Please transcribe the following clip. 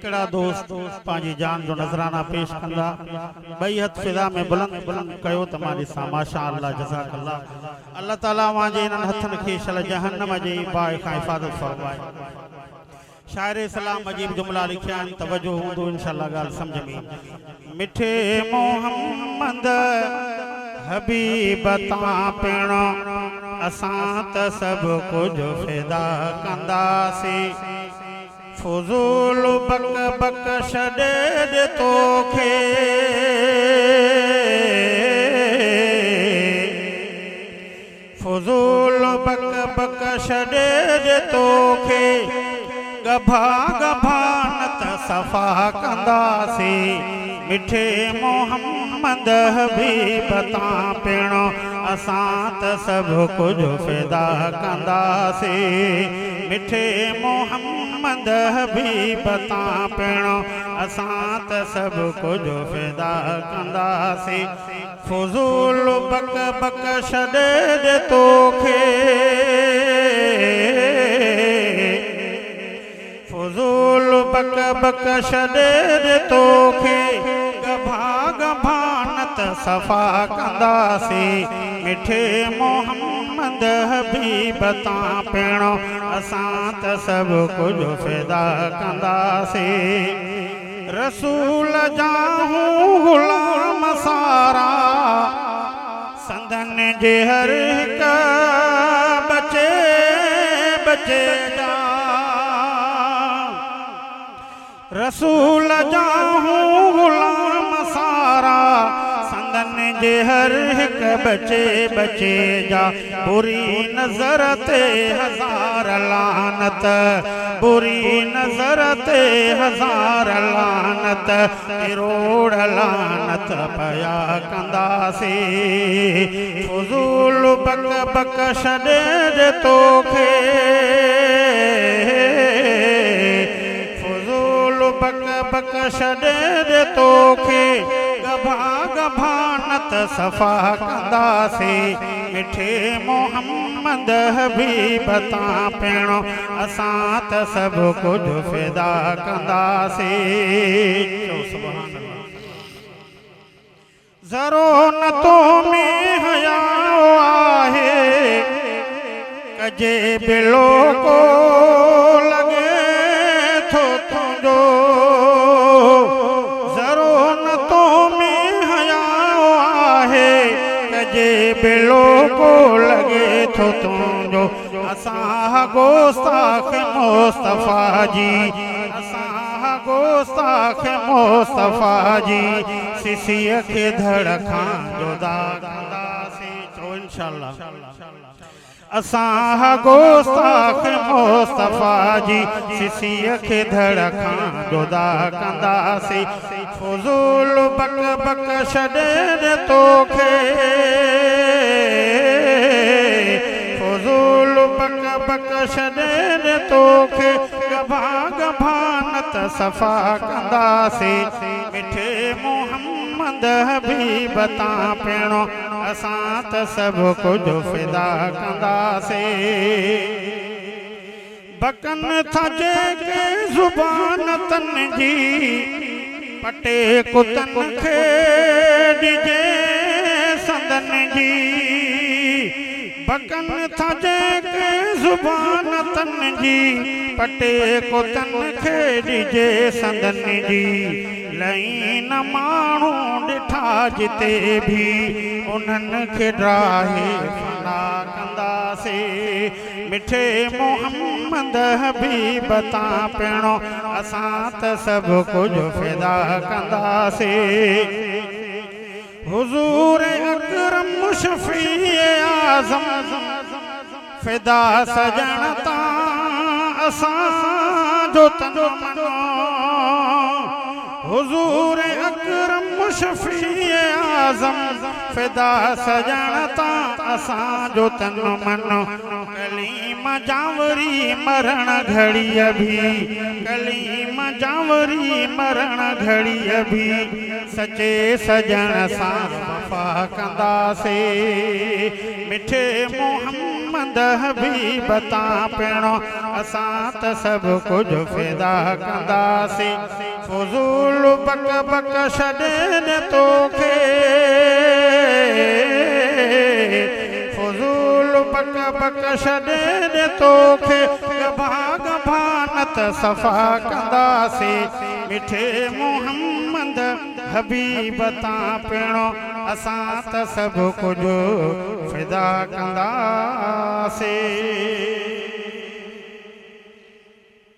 कहिड़ा दोस्त पंहिंजी जान जो नज़राना पेश कंदा ॿई हथ फिदा में बुलंद बुलंद कयो त मां ॾिसां माशा अल्लाह जज़ाकल्लाह अल्लाह ताला मुंहिंजे इन्हनि हथनि खे शल जहन्नम जे बाहि खां हिफ़ाज़त फरमाए शाइर सलाम अजीब जुमला लिखिया आहिनि तवजो हूंदो इंशाअल्लाह ॻाल्हि सम्झ में मिठे मोहम्मद हबीब तां पिण असां त सभु कुझु फिदा कंदासीं फुज़ूल बक बक छॾे ॾे तोखे फुज़ूल बक बक छॾे ॾे तोखे गभा गभा न त सफ़ा कंदासीं मिठे मोहम्मद हबीब तां पिण असां त सभु कुझु फिदा कंदासीं मिठे मोहम्मद हबीब तां पिण असां त सभु कुझु फिदा कंदासीं फुज़ूल बक बक छॾे ॾे तोखे फुज़ूल बक बक छॾे ॾे तोखे गभा गभा न त सफ़ा कंदासीं मिठे मोहम्मद हबीब तां पिण असां त सभु कुझु फिदा कंदासीं रसूल जा हूं ग़ुलाम सारा संदन जे हर हिक बचे बचे जा रसूल जा हूं ग़ुलाम सारा संदन जे हर हिक बचे बचे जा बुरी नज़र ते हज़ार लानत बुरी नज़र ते हज़ार लानत करोड़ लानत पया कंदासीं फुज़ूल बक बक छॾे ॾे तोखे बक बक छॾे ॾे तोखे गभा गभा न त सफ़ा कंदासीं मिठे मोहम्मद हबीब तां पिण असां त सभु कुझु फिदा कंदासीं ज़रो न तो में हया आहे कजे बिलो को लॻे थो तुंहिंजो ज़रो न तो में हया आहे कजे बिलो को लॻे थो तुंहिंजो असां गोस्ताख मुस्तफ़ा जी असां गोस्ताख मुस्तफ़ा जी सिसीअ खे धड़ खां जुदा कंदासीं चओ इंशाअल्लाह असां गोस्ताख मुस्तफ़ा जी सिसीअ खे धड़ खां जुदा कंदासीं फुज़ूल बक बक छॾे ॾे तोखे फुज़ूल बक बक छॾे ॾे तोखे गभा गभा न त सफ़ा कंदासीं मिठे मोहम्मद हबीब तां पिण असां त सभु कुझु फिदा कंदासीं बकन था जेके ज़ुबान तन जी पटे कुतन खे ॾिजे संदन जी बकन था जेके ज़ुबान तन जी पटे कुतन खे ॾिजे संदन जी लई न माण्हू ॾिठा जिते बि उन्हनि खे ड्राहे फना कंदासीं मिठे मोहम्मद हबीब तां पिण असां त सभु कुझु फिदा कंदासीं हुज़ूर अकरम शफ़ी आज़म फिदा सजण तां असांजो तन मन हुज़ूर अकरम शफ़ी आज़म फिदा सजण तां असांजो तन मन कलीम जावरी मरण घड़ीअ बि कलीम जावरी मरण घड़ीअ बि सचे सजण सां वफ़ा कंदासीं मिठे मोहम्मद मोहम्मद हबीब तां पिणो असां त सभु कुझु फिदा कंदासीं फुज़ूल बक बक छॾे तोखे फुज़ूल बक बक छॾे तोखे गभाग भानत सफ़ा कंदासीं मिठे मोहम्मद हबीब तां पिणो असां त सभु कुझु फिदा कंदासीं।